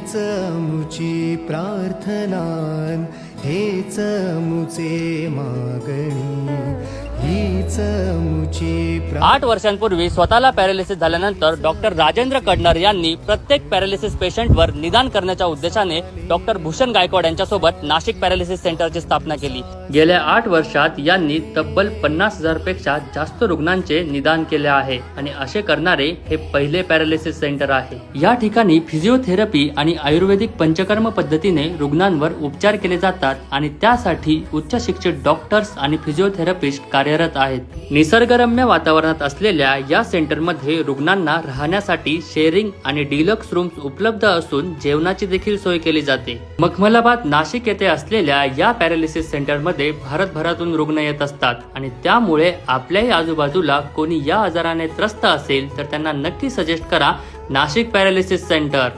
हीच मुची प्रार्थना, हेच मुचे मागणी, हीच मुची 8 वर्षांपूर्वी स्वतःला पॅरालिसिस झाल्यानंतर डॉक्टर राजेंद्र कडनर यांनी प्रत्येक पॅरालिसिस पेशंटवर निदान करण्याच्या उद्देशाने डॉक्टर भूषण गायकवाड यांच्यासोबत नाशिक पॅरालिसिस सेंटरची स्थापना केली। गेल्या 8 वर्षात यांनी तब्बल 50,000 पेक्षा जास्त रुग्णांचे निदान केले आहे आणि असे करणारे हे पहिले पॅरालिसिस सेंटर आहे। या ठिकाणी फिजिओथेरपी आणि आयुर्वेदिक पंचकर्म पद्धतीने रुग्णांवर उपचार केले जातात आणि त्यासाठी उच्च शिक्षित डॉक्टर्स आणि फिजिओथेरपिस्ट कार्यरत आहेत। निसर्गरम्य वातावरणात असलेल्या या सेंटरमध्ये रुग्णांना राहण्यासाठी शेअरिंग आणि डिलक्स रूम्स उपलब्ध असून जेवणाची देखील सोय केली जाते। मखमलाबाद नाशिक येथे असलेल्या या पॅरालिसिस सेंटरमध्ये भारतभरातून रुग्ण येत असतात आणि त्यामुळे आपल्याही आजूबाजूला कोणी या आजाराने त्रस्त असेल तर त्यांना नक्की सजेस्ट करा नाशिक पॅरालिसिस सेंटर।